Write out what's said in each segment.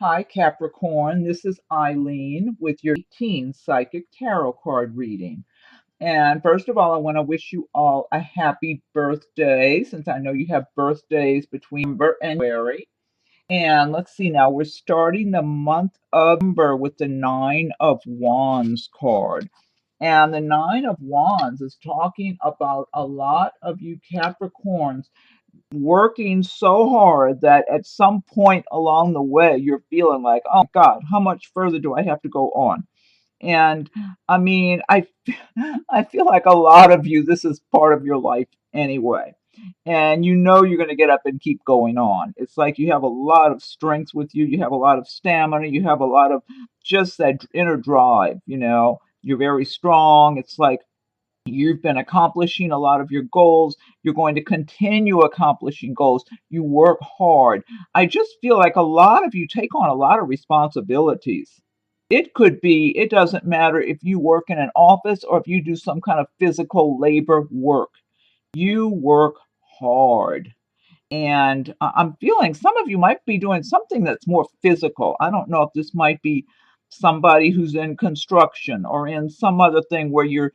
Hi, Capricorn. This is Eileen with your 18 Psychic Tarot card reading. And first of all, I want to wish you all a happy birthday since I know you have birthdays between November and January. And let's see now, we're starting the month of November with the Nine of Wands card. And the Nine of Wands is talking about a lot of you Capricorns working so hard that at some point along the way you're feeling like, oh God, how much further do I have to go on? And I mean, I feel like a lot of you, this is part of your life anyway. And you know you're going to get up and keep going on. It's like you have a lot of strength with you, you have a lot of stamina, you have a lot of just that inner drive, You're very strong. It's like you've been accomplishing a lot of your goals. You're going to continue accomplishing goals. You work hard. I just feel like a lot of you take on a lot of responsibilities. It could be, it doesn't matter if you work in an office or if you do some kind of physical labor work. You work hard. And I'm feeling some of you might be doing something that's more physical. I don't know if this might be somebody who's in construction or in some other thing where you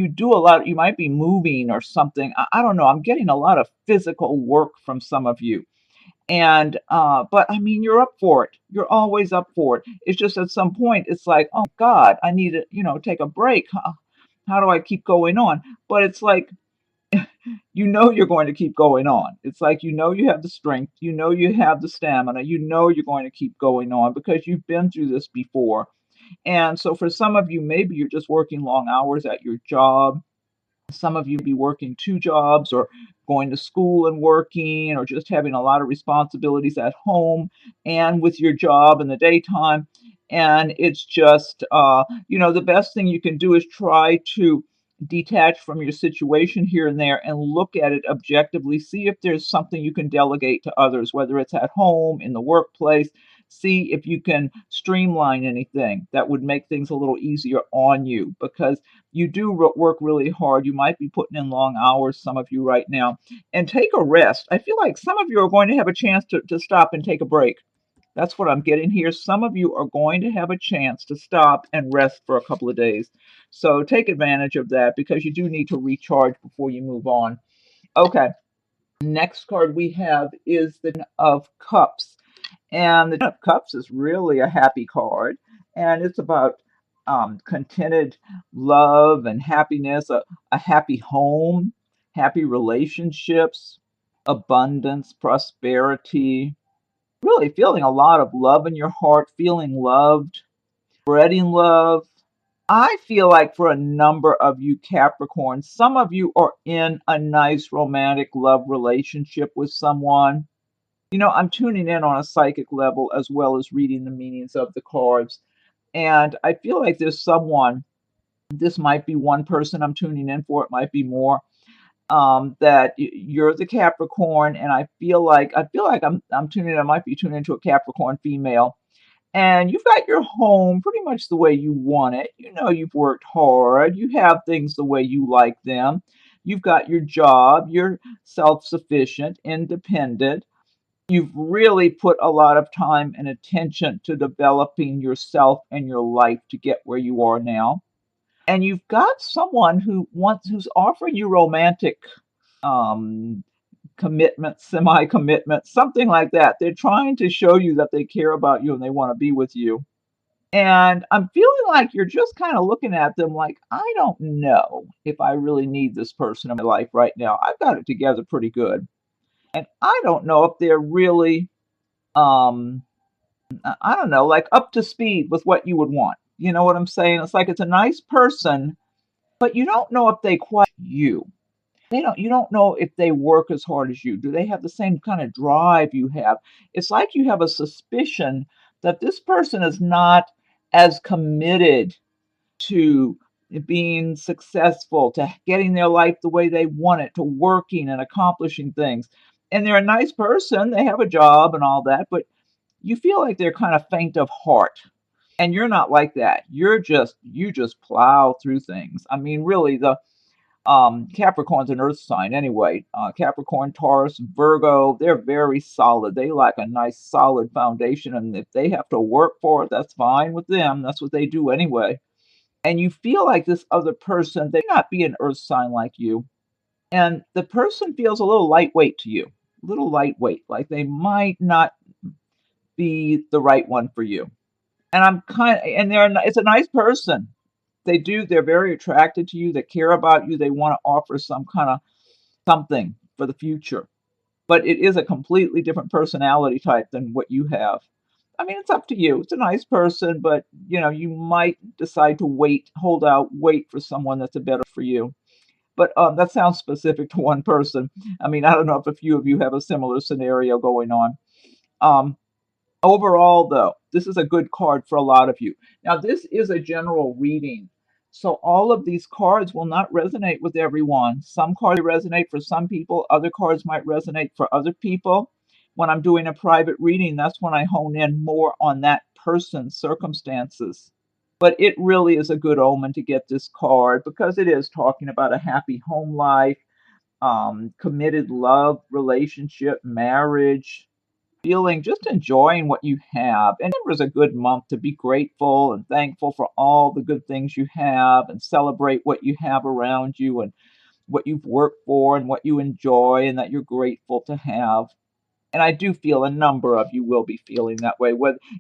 do a lot, you might be moving or something. I don't know. I'm getting a lot of physical work from some of you. And but I mean you're up for it. You're always up for it. It's just at some point it's like, oh God, I need to, take a break. How do I keep going on? But it's like you're going to keep going on. It's like you have the strength, you have the stamina, you're going to keep going on because you've been through this before. And so for some of you, maybe you're just working long hours at your job. Some of you be working two jobs or going to school and working or just having a lot of responsibilities at home and with your job in the daytime. And it's just, the best thing you can do is try to detach from your situation here and there and look at it objectively. See if there's something you can delegate to others, whether it's at home, in the workplace. See if you can streamline anything that would make things a little easier on you because you do work really hard. You might be putting in long hours, some of you right now, and take a rest. I feel like some of you are going to have a chance to stop and take a break. That's what I'm getting here. Some of you are going to have a chance to stop and rest for a couple of days. So take advantage of that because you do need to recharge before you move on. Okay, next card we have is the Ten of Cups. And the Ten of Cups is really a happy card. And it's about contented love and happiness, a happy home, happy relationships, abundance, prosperity, really feeling a lot of love in your heart, feeling loved, spreading love. I feel like for a number of you Capricorns, some of you are in a nice romantic love relationship with someone. I'm tuning in on a psychic level as well as reading the meanings of the cards. And I feel like there's someone, this might be one person I'm tuning in for, it might be more, that you're the Capricorn, and I feel like I'm tuning in, I might be tuning into a Capricorn female, and you've got your home pretty much the way you want it. You've worked hard, you have things the way you like them. You've got your job, you're self-sufficient, independent. You've really put a lot of time and attention to developing yourself and your life to get where you are now. And you've got someone who's offering you romantic um, commitment, semi-commitment, something like that. They're trying to show you that they care about you and they want to be with you. And I'm feeling like you're just kind of looking at them like, I don't know if I really need this person in my life right now. I've got it together pretty good. And I don't know if they're really, um, I don't know, like up to speed with what you would want. You know what I'm saying? It's like it's a nice person, but you don't know if they quite you. You don't know if they work as hard as you. Do they have the same kind of drive you have? It's like you have a suspicion that this person is not as committed to being successful, to getting their life the way they want it, to working and accomplishing things. And they're a nice person, they have a job and all that, but you feel like they're kind of faint of heart. And you're not like that. You just plow through things. I mean, really, Capricorn's an earth sign anyway. Capricorn, Taurus, Virgo, they're very solid. They like a nice solid foundation, and if they have to work for it, that's fine with them. That's what they do anyway. And you feel like this other person, they may not be an earth sign like you, and the person feels a little lightweight to you, a little lightweight, like they might not be the right one for you. And it's a nice person. They're very attracted to you, they care about you, they want to offer some kind of something for the future. But it is a completely different personality type than what you have. I mean, it's up to you. It's a nice person, but you might decide to hold out, wait for someone that's a better for you. But that sounds specific to one person. I mean, I don't know if a few of you have a similar scenario going on. Um, Overall, though, this is a good card for a lot of you. Now, this is a general reading, so all of these cards will not resonate with everyone. Some cards resonate for some people, other cards might resonate for other people. When I'm doing a private reading, that's when I hone in more on that person's circumstances. But it really is a good omen to get this card because it is talking about a happy home life, committed love, relationship, marriage, feeling, just enjoying what you have. And it was a good month to be grateful and thankful for all the good things you have and celebrate what you have around you and what you've worked for and what you enjoy and that you're grateful to have. And I do feel a number of you will be feeling that way.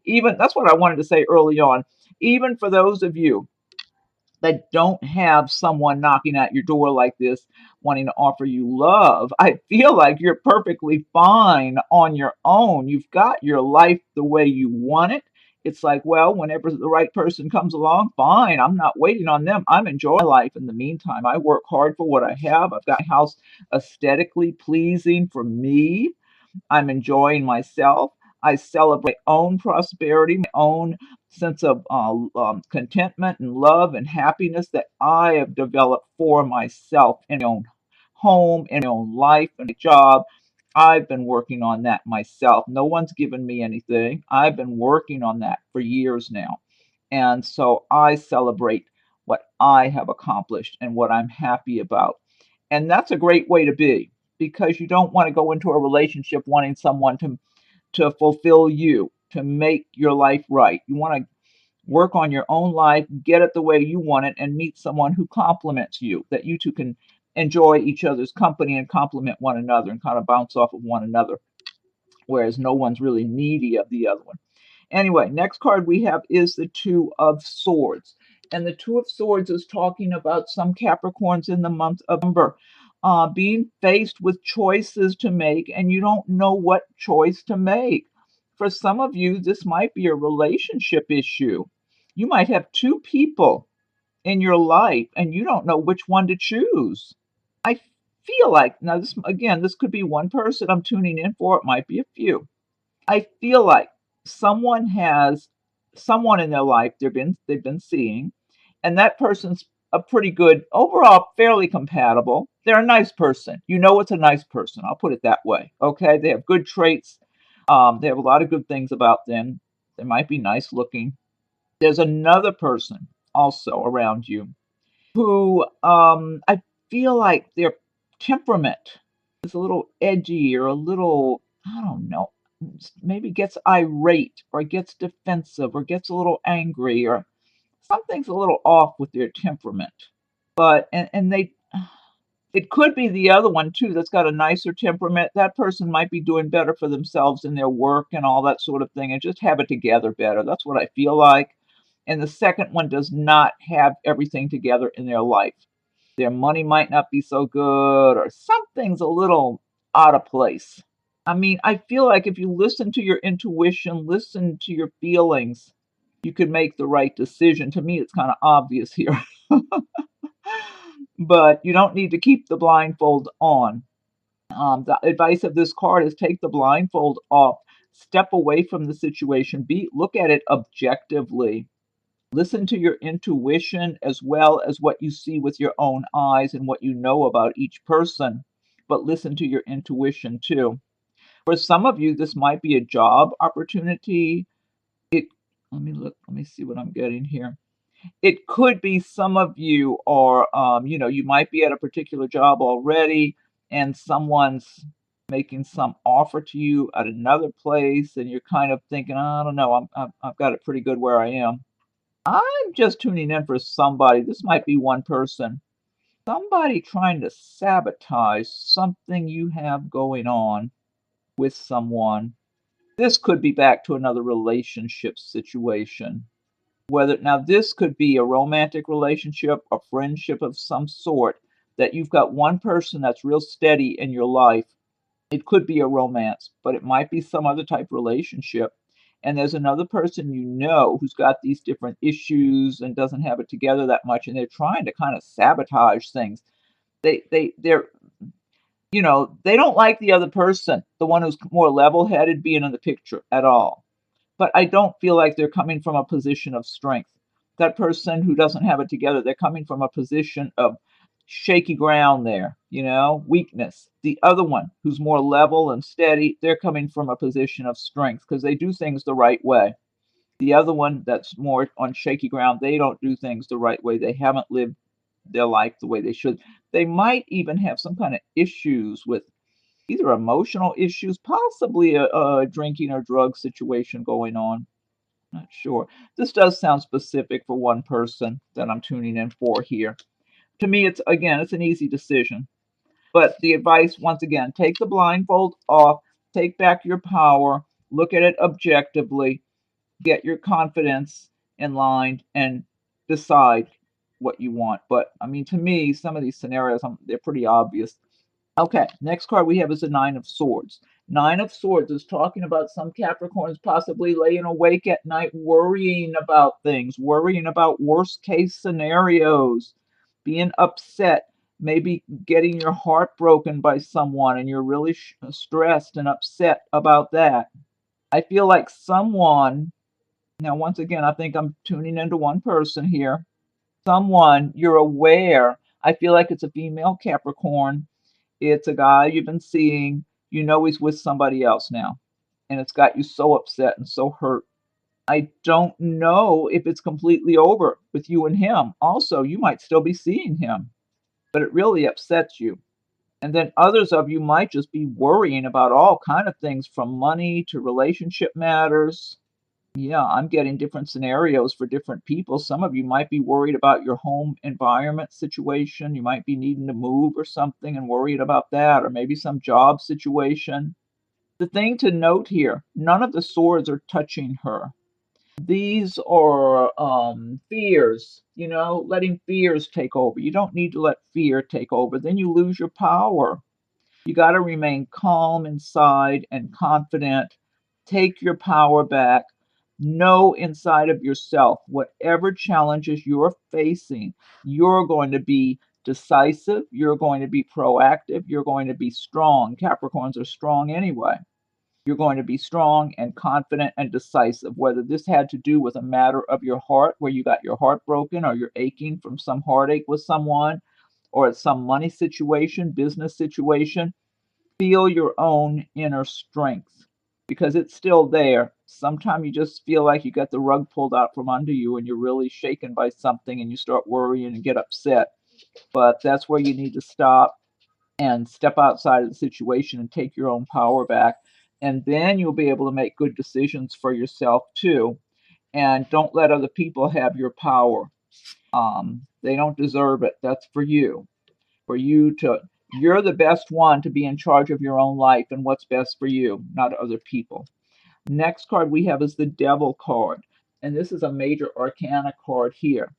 Even that's what I wanted to say early on. Even for those of you that don't have someone knocking at your door like this wanting to offer you love, I feel like you're perfectly fine on your own. You've got your life the way you want it. It's like, well, whenever the right person comes along, fine. I'm not waiting on them. I'm enjoying life in the meantime. I work hard for what I have. I've got a house aesthetically pleasing for me. I'm enjoying myself. I celebrate my own prosperity, my own sense of contentment and love and happiness that I have developed for myself in my own home, in my own life, and job. I've been working on that myself. No one's given me anything. I've been working on that for years now. And so I celebrate what I have accomplished and what I'm happy about. And that's a great way to be because you don't want to go into a relationship wanting someone to fulfill you, to make your life right. You want to work on your own life, get it the way you want it, and meet someone who compliments you, that you two can enjoy each other's company and compliment one another and kind of bounce off of one another, whereas no one's really needy of the other one. Anyway, next card we have is the Two of Swords. And the Two of Swords is talking about some Capricorns in the month of November being faced with choices to make, and you don't know what choice to make. For some of you, this might be a relationship issue. You might have two people in your life, and you don't know which one to choose. I feel like, now this again, this could be one person I'm tuning in for, it might be a few. I feel like someone in their life they've been seeing, and that person's a pretty good overall, fairly compatible. They're a nice person. You know it's a nice person. I'll put it that way. Okay, they have good traits. They have a lot of good things about them. They might be nice looking. There's another person also around you who I feel like their temperament is a little edgy or a little, I don't know, maybe gets irate or gets defensive or gets a little angry or something's a little off with their temperament. But and they it could be the other one too that's got a nicer temperament. That person might be doing better for themselves in their work and all that sort of thing and just have it together better. That's what I feel like. And the second one does not have everything together in their life. Their money might not be so good or something's a little out of place. I mean, I feel like if you listen to your intuition, listen to your feelings, you could make the right decision. To me, it's kind of obvious here. But you don't need to keep the blindfold on. The advice of this card is take the blindfold off, step away from the situation, look at it objectively. Listen to your intuition as well as what you see with your own eyes and what you know about each person, but listen to your intuition too. For some of you, this might be a job opportunity. It, let me look, let me see what I'm getting here. It could be some of you are, you might be at a particular job already, and someone's making some offer to you at another place, and you're kind of thinking, I don't know, I've got it pretty good where I am. I'm just tuning in for somebody. This might be one person. Somebody trying to sabotage something you have going on with someone. This could be back to another relationship situation. Whether now this could be a romantic relationship, a friendship of some sort, that you've got one person that's real steady in your life. It could be a romance, but it might be some other type of relationship. And there's another person you know who's got these different issues and doesn't have it together that much, and they're trying to kind of sabotage things. They're they don't like the other person, the one who's more level-headed, being in the picture at all. But I don't feel like they're coming from a position of strength. That person who doesn't have it together, they're coming from a position of shaky ground there, weakness. The other one who's more level and steady, they're coming from a position of strength because they do things the right way. The other one that's more on shaky ground, they don't do things the right way. They haven't lived their life the way they should. They might even have some kind of issues with either emotional issues, possibly a drinking or drug situation going on. Not sure. This does sound specific for one person that I'm tuning in for here. To me, it's an easy decision. But the advice, once again, take the blindfold off, take back your power, look at it objectively, get your confidence in line, and decide what you want. But I mean, to me, some of these scenarios, they're pretty obvious. Okay, next card we have is the Nine of Swords. Nine of Swords is talking about some Capricorns possibly laying awake at night worrying about things, worrying about worst case scenarios, being upset, maybe getting your heart broken by someone and you're really stressed and upset about that. I feel like someone, now once again, I think I'm tuning into one person here. Someone you're aware, I feel like it's a female Capricorn, it's a guy you've been seeing, he's with somebody else now, and it's got you so upset and so hurt. I don't know if it's completely over with you and him. Also, you might still be seeing him, but it really upsets you. And then others of you might just be worrying about all kind of things from money to relationship matters. Yeah, I'm getting different scenarios for different people. Some of you might be worried about your home environment situation. You might be needing to move or something and worried about that, or maybe some job situation. The thing to note here, none of the swords are touching her. These are fears, letting fears take over. You don't need to let fear take over. Then you lose your power. You got to remain calm inside and confident. Take your power back. Know inside of yourself, whatever challenges you're facing, you're going to be decisive. You're going to be proactive. You're going to be strong. Capricorns are strong anyway. You're going to be strong and confident and decisive. Whether this had to do with a matter of your heart, where you got your heart broken or you're aching from some heartache with someone, or it's some money situation, business situation, feel your own inner strength because it's still there. Sometimes you just feel like you got the rug pulled out from under you and you're really shaken by something and you start worrying and get upset. But that's where you need to stop and step outside of the situation and take your own power back. And then you'll be able to make good decisions for yourself too. And don't let other people have your power. They don't deserve it. That's for you. You're the best one to be in charge of your own life and what's best for you, not other people. Next card we have is the Devil card. And this is a major arcana card here,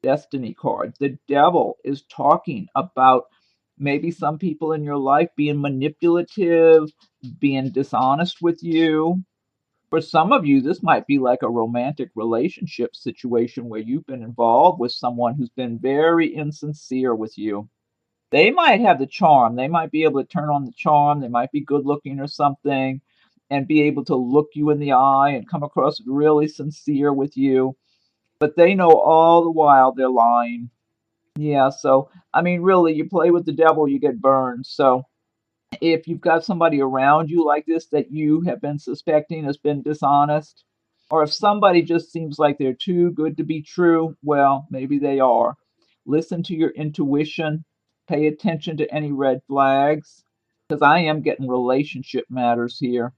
Destiny card. The Devil is talking about maybe some people in your life being manipulative, being dishonest with you. For some of you, this might be like a romantic relationship situation where you've been involved with someone who's been very insincere with you. They might have the charm. They might be able to turn on the charm. They might be good looking or something and be able to look you in the eye and come across really sincere with you. But they know all the while they're lying. Yeah, so I mean, really, you play with the devil, you get burned. So if you've got somebody around you like this that you have been suspecting has been dishonest, Or if somebody just seems like they're too good to be true, well, maybe they are. Listen to your intuition. Pay attention to any red flags, because I am getting relationship matters here.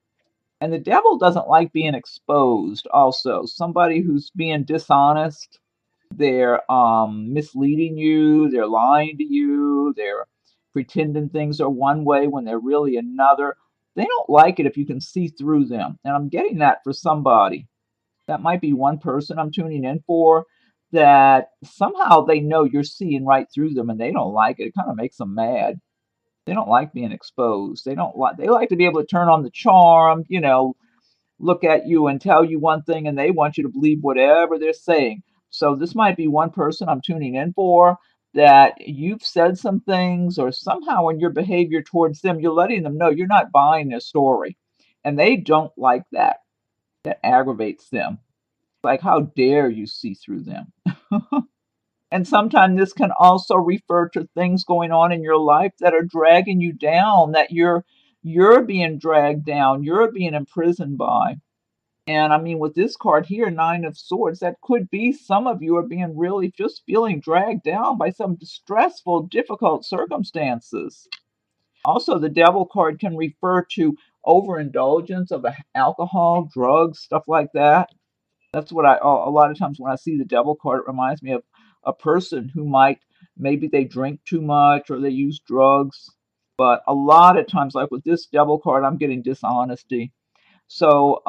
And the devil doesn't like being exposed, also. Somebody who's being dishonest, they're misleading you, they're lying to you, they're pretending things are one way when they're really another. They don't like it if you can see through them. And I'm getting that for somebody. That might be one person I'm tuning in for, that somehow they know you're seeing right through them and they don't like it. It kind of makes them mad. They don't like being exposed. They like to be able to turn on the charm, look at you and tell you one thing and they want you to believe whatever they're saying. So this might be one person I'm tuning in for, that you've said some things, or somehow in your behavior towards them, you're letting them know you're not buying their story. And they don't like that. That aggravates them. Like, how dare you see through them? And sometimes this can also refer to things going on in your life that are dragging you down, that you're being dragged down, you're being imprisoned by. And I mean, with this card here, Nine of Swords, that could be some of you are being really just feeling dragged down by some stressful, difficult circumstances. Also, the Devil card can refer to overindulgence of alcohol, drugs, stuff like that. That's what a lot of times when I see the Devil card, it reminds me of a person who might, maybe they drink too much or they use drugs. But a lot of times, like with this Devil card, I'm getting dishonesty. So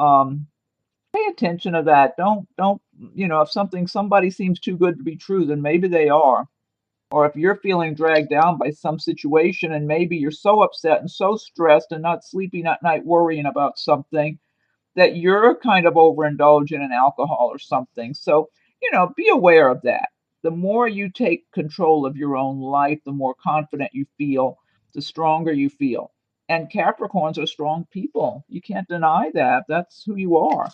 pay attention to that. Don't if somebody seems too good to be true, then maybe they are. Or if you're feeling dragged down by some situation and maybe you're so upset and so stressed and not sleeping at night worrying about something, that you're kind of overindulging in alcohol or something. So, be aware of that. The more you take control of your own life, the more confident you feel, the stronger you feel. And Capricorns are strong people. You can't deny that. That's who you are.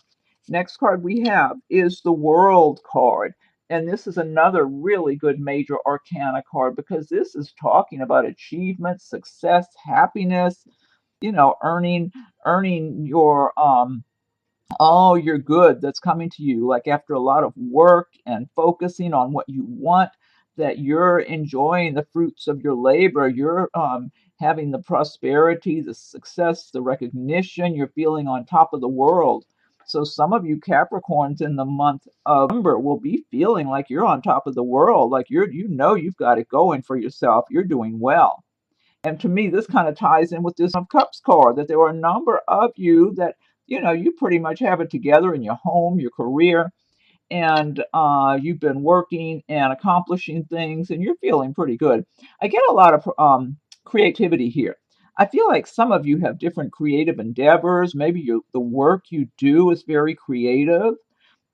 Next card we have is the World card. And this is another really good major arcana card, because this is talking about achievement, success, happiness, earning your all your good that's coming to you, like after a lot of work and focusing on what you want, that you're enjoying the fruits of your labor. You're having the prosperity, the success, the recognition. You're feeling on top of the world. So some of you Capricorns in the month of November will be feeling like you're on top of the world, like you've got it going for yourself. You're doing well. And to me, this kind of ties in with this of Cups card, that there are a number of you that, you pretty much have it together in your home, your career, and you've been working and accomplishing things, and you're feeling pretty good. I get a lot of creativity here. I feel like some of you have different creative endeavors. Maybe the work you do is very creative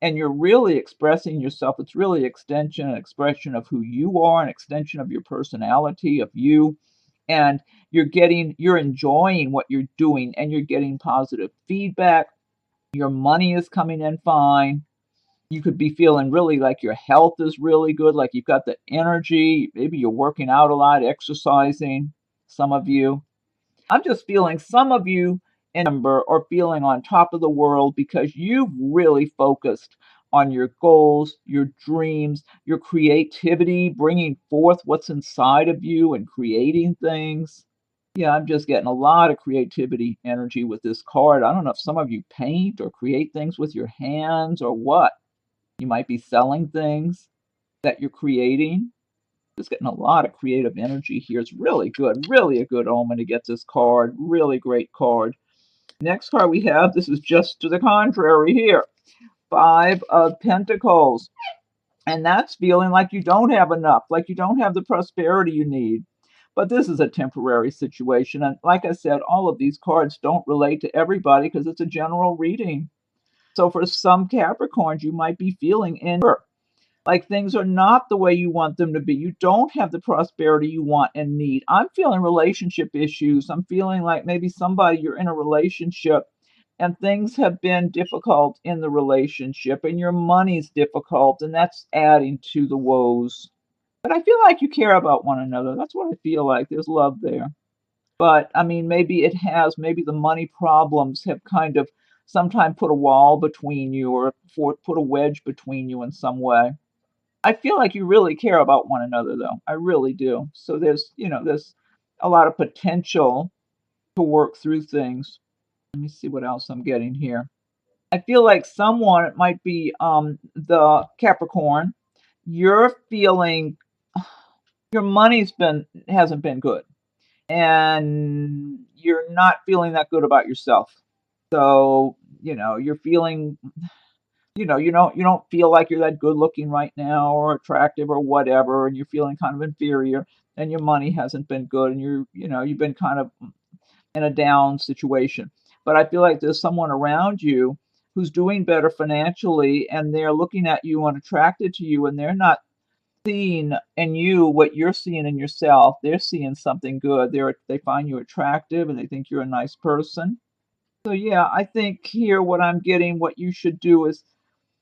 and you're really expressing yourself. It's really an expression of who you are, an extension of your personality, of you, and you're enjoying what you're doing and you're getting positive feedback. Your money is coming in fine. You could be feeling really like your health is really good, like you've got the energy. Maybe you're working out a lot, exercising, some of you. I'm just feeling some of you in number are feeling on top of the world because you've really focused on your goals, your dreams, your creativity, bringing forth what's inside of you and creating things. Yeah, I'm just getting a lot of creativity energy with this card. I don't know if some of you paint or create things with your hands or what. You might be selling things that you're creating. Just getting a lot of creative energy here. It's really good. Really a good omen to get this card. Really great card. Next card we have, this is just to the contrary here. Five of Pentacles. And that's feeling like you don't have enough, like you don't have the prosperity you need. But this is a temporary situation. And like I said, all of these cards don't relate to everybody because it's a general reading. So for some Capricorns, you might be feeling like things are not the way you want them to be. You don't have the prosperity you want and need. I'm feeling relationship issues. I'm feeling like maybe you're in a relationship and things have been difficult in the relationship and your money's difficult and that's adding to the woes. But I feel like you care about one another. That's what I feel like. There's love there. But I mean, maybe the money problems have kind of sometimes put a wall between you or put a wedge between you in some way. I feel like you really care about one another, though. I really do. So there's a lot of potential to work through things. Let me see what else I'm getting here. I feel like someone, it might be the Capricorn, you're feeling your money's been hasn't been good and you're not feeling that good about yourself. So, you're feeling, you don't feel like you're that good looking right now or attractive or whatever, and you're feeling kind of inferior and your money hasn't been good and you've been kind of in a down situation. But I feel like there's someone around you who's doing better financially and they're looking at you and attracted to you and they're not seeing in you what you're seeing in yourself. They're seeing something good. They find you attractive and they think you're a nice person. So yeah, I think here what I'm getting, what you should do is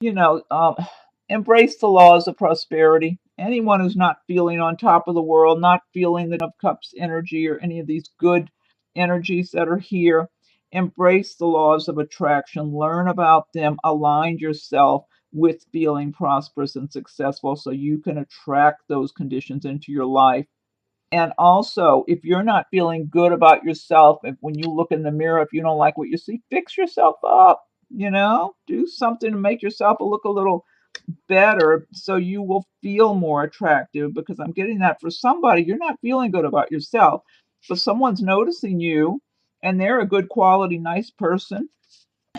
you know, um, embrace the laws of prosperity. Anyone who's not feeling on top of the world, not feeling the of cups energy or any of these good energies that are here, embrace the laws of attraction, learn about them, align yourself with feeling prosperous and successful so you can attract those conditions into your life. And also, if you're not feeling good about yourself, if when you look in the mirror, if you don't like what you see, fix yourself up, do something to make yourself look a little better so you will feel more attractive. Because I'm getting that for somebody, you're not feeling good about yourself, but someone's noticing you and they're a good quality, nice person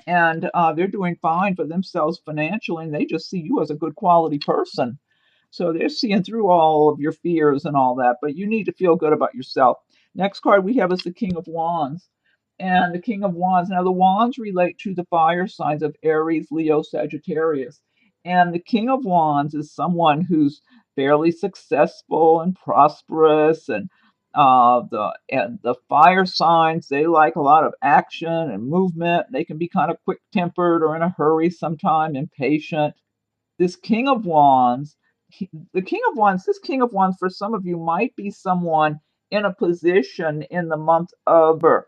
and they're doing fine for themselves financially and they just see you as a good quality person. So they're seeing through all of your fears and all that, but you need to feel good about yourself. Next card we have is the King of Wands. And the King of Wands, now the wands relate to the fire signs of Aries, Leo, Sagittarius. And the King of Wands is someone who's fairly successful and prosperous and the fire signs, they like a lot of action and movement. They can be kind of quick tempered or in a hurry sometime, impatient. This King of Wands, the King of Wands, this King of Wands for some of you might be someone in a position in the month of birth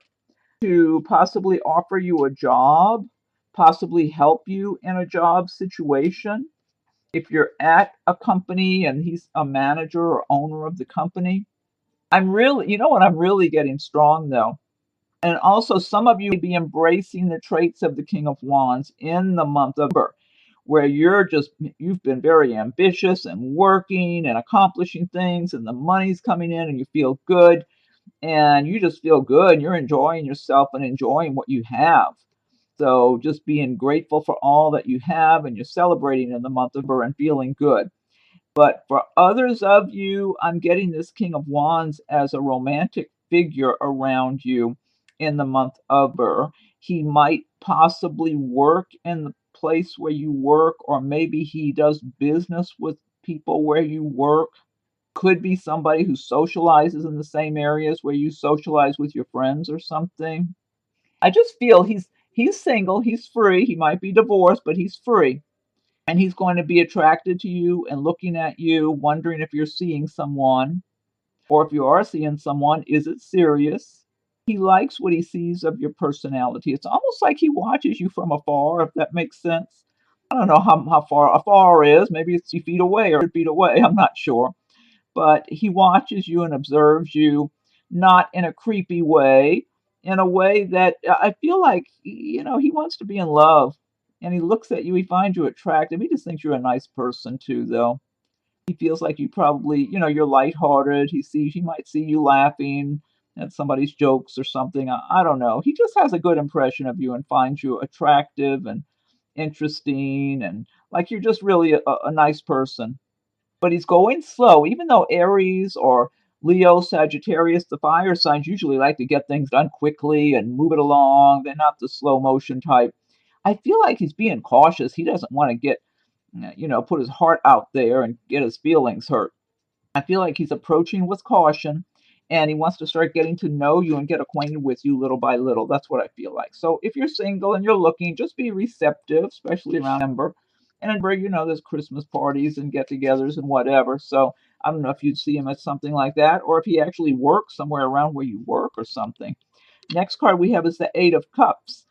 to possibly offer you a job, possibly help you in a job situation. If you're at a company and he's a manager or owner of the company, you know what, I'm really getting strong though. And also, some of you may be embracing the traits of the King of Wands in the month of birth, where you've been very ambitious and working and accomplishing things, and the money's coming in, and you feel good, and you just feel good, and you're enjoying yourself and enjoying what you have. So, just being grateful for all that you have, and you're celebrating in the month of birth and feeling good. But for others of you, I'm getting this King of Wands as a romantic figure around you in the month of Burr. He might possibly work in the place where you work, or maybe he does business with people where you work. Could be somebody who socializes in the same areas where you socialize with your friends or something. I just feel he's single, he's free, he might be divorced, but he's free and he's going to be attracted to you and looking at you, wondering if you're seeing someone, or if you are seeing someone, is it serious? He likes what he sees of your personality. It's almost like he watches you from afar, if that makes sense. I don't know how far afar is. Maybe it's 2 feet away or 100 feet away. I'm not sure. But he watches you and observes you, not in a creepy way, in a way that I feel like, he wants to be in love. And he looks at you, he finds you attractive. He just thinks you're a nice person too, though. He feels like you probably, you're lighthearted. He might see you laughing at somebody's jokes or something. I don't know. He just has a good impression of you and finds you attractive and interesting and like you're just really a nice person. But he's going slow, even though Aries or Leo, Sagittarius, the fire signs usually like to get things done quickly and move it along. They're not the slow motion type. I feel like he's being cautious. He doesn't want to put his heart out there and get his feelings hurt. I feel like he's approaching with caution and he wants to start getting to know you and get acquainted with you little by little. That's what I feel like. So if you're single and you're looking, just be receptive, especially around December. And in December, there's Christmas parties and get togethers and whatever. So I don't know if you'd see him at something like that or if he actually works somewhere around where you work or something. Next card we have is the Eight of Cups.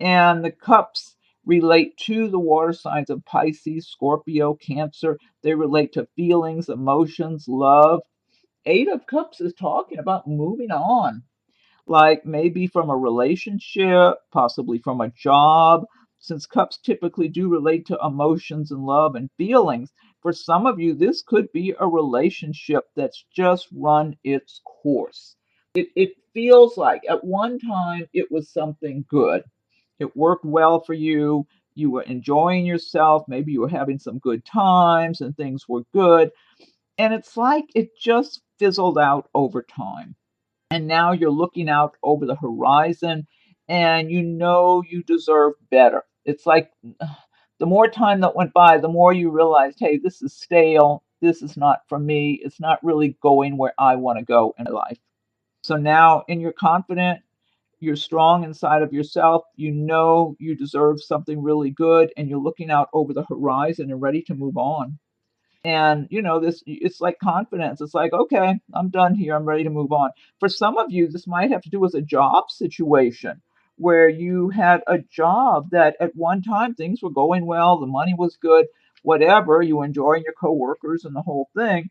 And the cups relate to the water signs of Pisces, Scorpio, Cancer. They relate to feelings, emotions, love. Eight of Cups is talking about moving on, like maybe from a relationship, possibly from a job, since cups typically do relate to emotions and love and feelings. For some of you, this could be a relationship that's just run its course. It feels like at one time it was something good. It worked well for you. You were enjoying yourself. Maybe you were having some good times and things were good. And it's like it just fizzled out over time, and now you're looking out over the horizon and you know you deserve better. It's like the more time that went by, the more you realized, hey, this is stale. This is not for me. It's not really going where I want to go in life. So now, and you're confident, you're strong inside of yourself. You know you deserve something really good, and you're looking out over the horizon and ready to move on. And this, it's like confidence. It's like, okay, I'm done here, I'm ready to move on. For some of you, this might have to do with a job situation where you had a job that at one time things were going well, the money was good, whatever, you were enjoying your coworkers and the whole thing.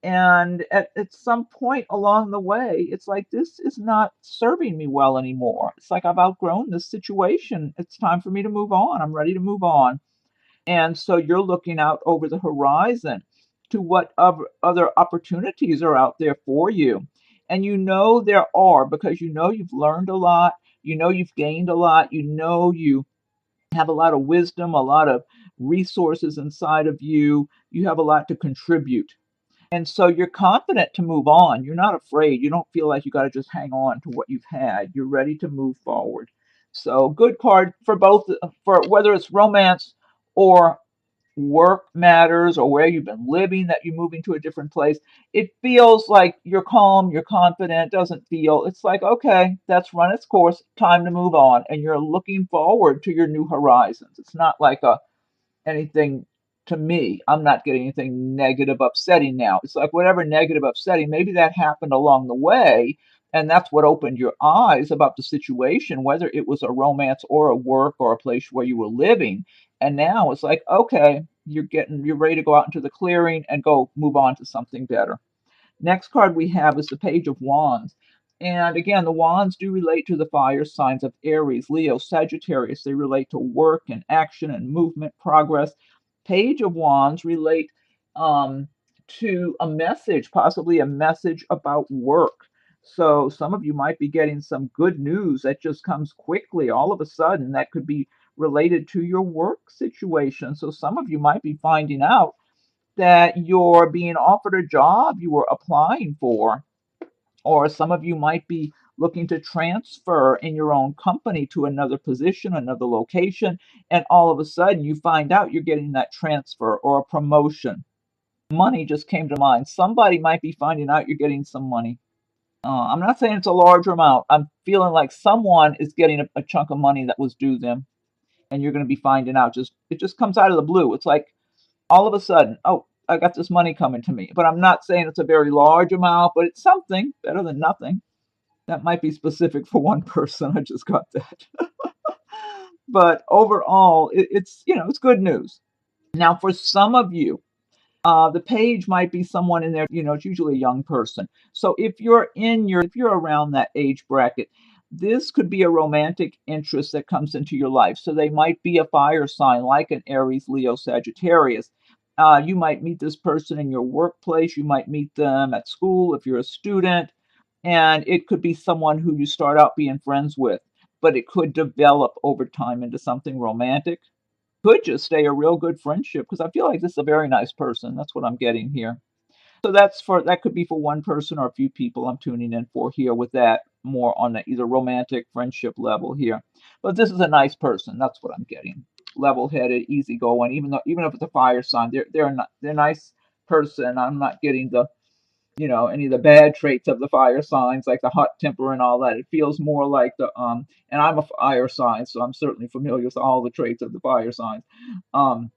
And at some point along the way, it's like, this is not serving me well anymore. It's like I've outgrown this situation. It's time for me to move on. I'm ready to move on. And so you're looking out over the horizon to what other opportunities are out there for you. And you know there are, because you know you've learned a lot, you know you've gained a lot, you know you have a lot of wisdom, a lot of resources inside of you. You have a lot to contribute. And so you're confident to move on. You're not afraid. You don't feel like you got to just hang on to what you've had. You're ready to move forward. So good card for both, for whether it's romance or work matters, or where you've been living, that you're moving to a different place. It feels like you're calm, you're confident. It doesn't feel, it's like, okay, that's run its course, time to move on. And you're looking forward to your new horizons. It's not like a anything, to me, I'm not getting anything negative upsetting now. It's like whatever negative upsetting, maybe that happened along the way, and that's what opened your eyes about the situation, whether it was a romance or a work or a place where you were living. And now it's like, okay, you're ready to go out into the clearing and go move on to something better. Next card we have is the Page of Wands. And again, the wands do relate to the fire signs of Aries, Leo, Sagittarius. They relate to work and action and movement, progress. Page of Wands relate to a message, possibly a message about work. So some of you might be getting some good news that just comes quickly all of a sudden, that could be related to your work situation. So some of you might be finding out that you're being offered a job you were applying for, or some of you might be looking to transfer in your own company to another position, another location, and all of a sudden you find out you're getting that transfer or a promotion. Money just came to mind. Somebody might be finding out you're getting some money. I'm not saying it's a large amount. I'm feeling like someone is getting a chunk of money that was due them, and you're going to be finding out. Just it just comes out of the blue. It's like all of a sudden, oh, I got this money coming to me. But I'm not saying it's a very large amount, but it's something better than nothing. That might be specific for one person. I just got that. But overall, it's it's good news. Now, for some of you, the page might be someone in there, it's usually a young person. So if you're around that age bracket, this could be a romantic interest that comes into your life. So they might be a fire sign like an Aries, Leo, Sagittarius. You might meet this person in your workplace. You might meet them at school if you're a student. And it could be someone who you start out being friends with, but it could develop over time into something romantic. Could just stay a real good friendship, because I feel like this is a very nice person. That's what I'm getting here. So that could be for one person or a few people I'm tuning in for here with that, more on the either romantic friendship level here. But this is a nice person. That's what I'm getting. Level-headed, easygoing. Even if it's a fire sign, they're a nice person. I'm not getting the any of the bad traits of the fire signs, like the hot temper and all that. It feels more like and I'm a fire sign, so I'm certainly familiar with all the traits of the fire signs. Um,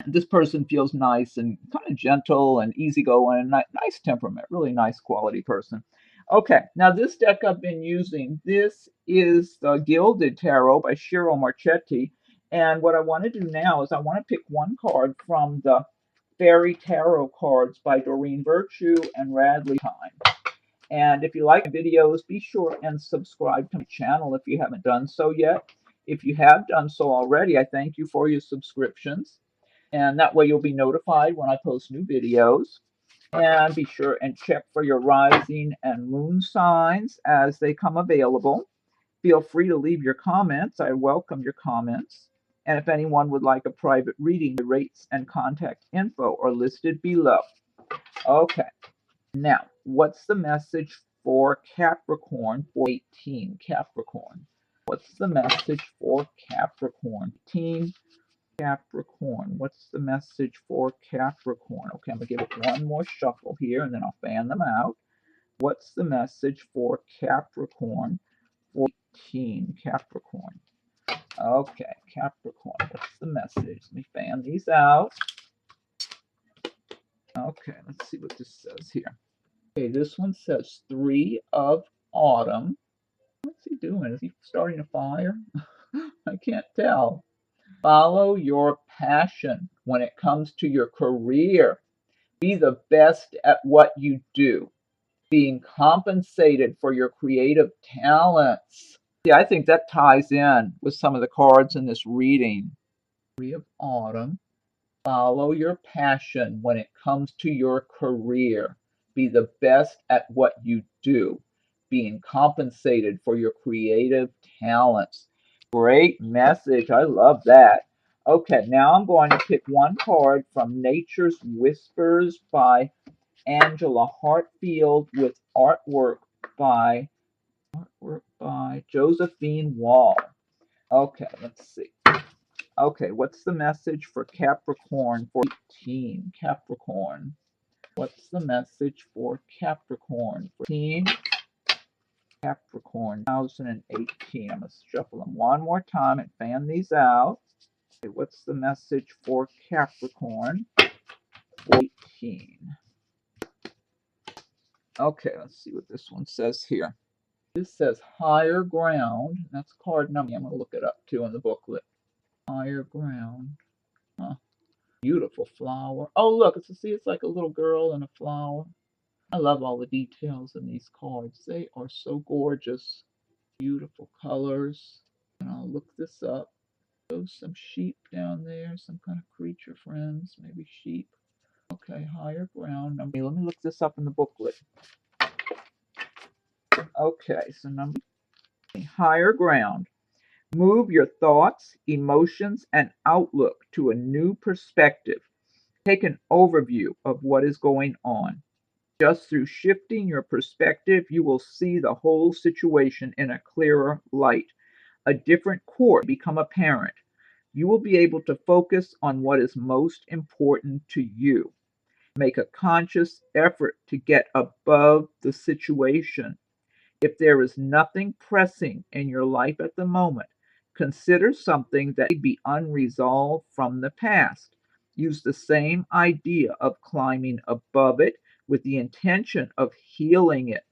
this person feels nice and kind of gentle and easygoing, and nice temperament, really nice quality person. Okay, now this deck I've been using, this is the Gilded Tarot by Shiro Marchetti. And what I want to do now is I want to pick one card from the Fairy Tarot cards by Doreen Virtue and Radley Time. And if you like videos, be sure and subscribe to my channel if you haven't done so yet. If you have done so already, I thank you for your subscriptions. And that way you'll be notified when I post new videos. And be sure and check for your rising and moon signs as they come available. Feel free to leave your comments. I welcome your comments. And if anyone would like a private reading, the rates and contact info are listed below. Okay, now what's the message for Capricorn for 18? Capricorn. What's the message for Capricorn? Capricorn. What's the message for Capricorn? Okay, I'm going to give it one more shuffle here and then I'll fan them out. What's the message for Capricorn 14? Capricorn. Okay, Capricorn. What's the message? Let me fan these out. Okay, let's see what this says here. Okay, this one says 3 of Autumn. What's he doing? Is he starting a fire? I can't tell. Follow your passion when it comes to your career. Be the best at what you do. Being compensated for your creative talents. Yeah, I think that ties in with some of the cards in this reading. 3 of Autumn. Follow your passion when it comes to your career. Be the best at what you do. Being compensated for your creative talents. Great message. I love that. Okay, now I'm going to pick one card from Nature's Whispers by Angela Hartfield with artwork by Josephine Wall. Okay, let's see. Okay, what's the message for Capricorn 14? Capricorn. What's the message for Capricorn 14? Capricorn 2018. I'm going to shuffle them one more time and fan these out. Okay, what's the message for Capricorn 14? Okay, let's see what this one says here. This says higher ground. That's card number. I'm going to look it up too in the booklet. Higher ground. Huh. Beautiful flower. Oh, look, it's like a little girl and a flower. I love all the details in these cards. They are so gorgeous. Beautiful colors. And I'll look this up. There's some sheep down there, some kind of creature friends, maybe sheep. Okay, higher ground. Let me look this up in the booklet. Okay, so number higher ground. Move your thoughts, emotions, and outlook to a new perspective. Take an overview of what is going on. Just through shifting your perspective, you will see the whole situation in a clearer light. A different course will become apparent. You will be able to focus on what is most important to you. Make a conscious effort to get above the situation. If there is nothing pressing in your life at the moment, consider something that may be unresolved from the past. Use the same idea of climbing above it with the intention of healing it.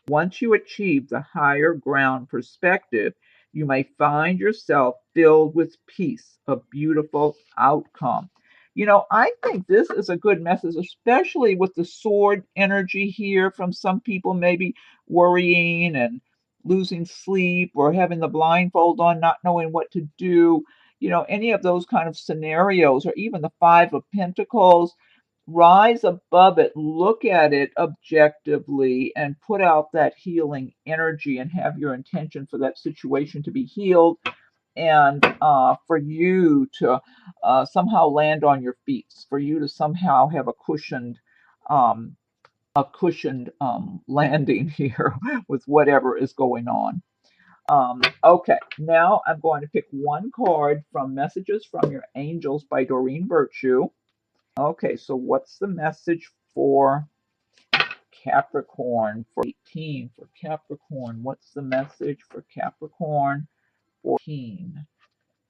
Once you achieve the higher ground perspective, you may find yourself filled with peace, a beautiful outcome. I think this is a good message, especially with the sword energy here from some people maybe worrying and losing sleep or having the blindfold on, not knowing what to do. Any of those kind of scenarios, or even the Five of Pentacles. Rise above it, look at it objectively, and put out that healing energy and have your intention for that situation to be healed and for you to somehow land on your feet, for you to somehow have um, a cushioned landing here with whatever is going on. Okay, now I'm going to pick one card from Messages from Your Angels by Doreen Virtue. Okay, so what's the message for Capricorn for 18? For Capricorn, what's the message for Capricorn 14?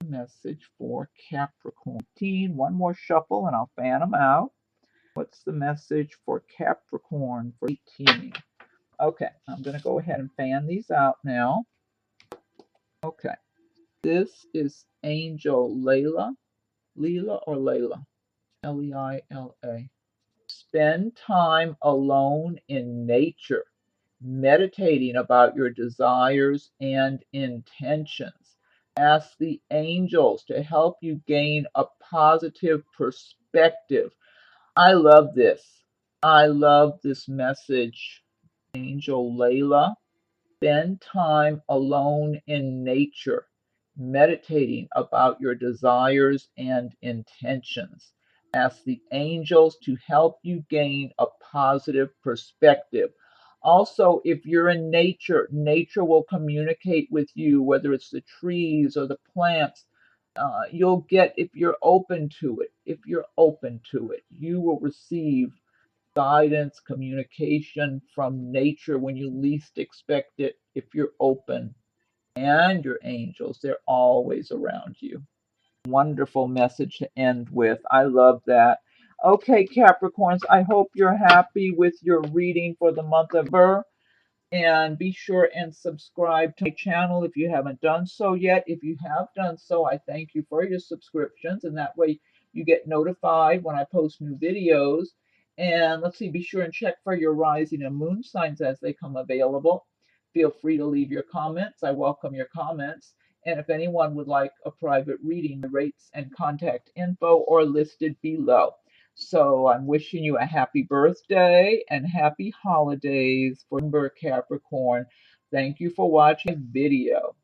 Message for Capricorn 14. One more shuffle and I'll fan them out. What's the message for Capricorn for 18? Okay, I'm going to go ahead and fan these out now. Okay, this is Angel Layla. Leela or Layla? Leila. Spend time alone in nature, meditating about your desires and intentions. Ask the angels to help you gain a positive perspective. I love this. I love this message, Angel Layla. Spend time alone in nature, meditating about your desires and intentions. Ask the angels to help you gain a positive perspective. Also, if you're in nature, nature will communicate with you, whether it's the trees or the plants. You'll get, if you're open to it, you will receive guidance, communication from nature when you least expect it. If you're open, and your angels, they're always around you. Wonderful message to end with. I love that. Okay, Capricorns, I hope you're happy with your reading for the month of November. And be sure and subscribe to my channel if you haven't done so yet. If you have done so, I thank you for your subscriptions, and that way you get notified when I post new videos. And let's see, be sure and check for your rising and moon signs as they come available. Feel free to leave your comments. I welcome your comments. And if anyone would like a private reading, the rates and contact info are listed below. So I'm wishing you a happy birthday and happy holidays for Capricorn. Thank you for watching the video.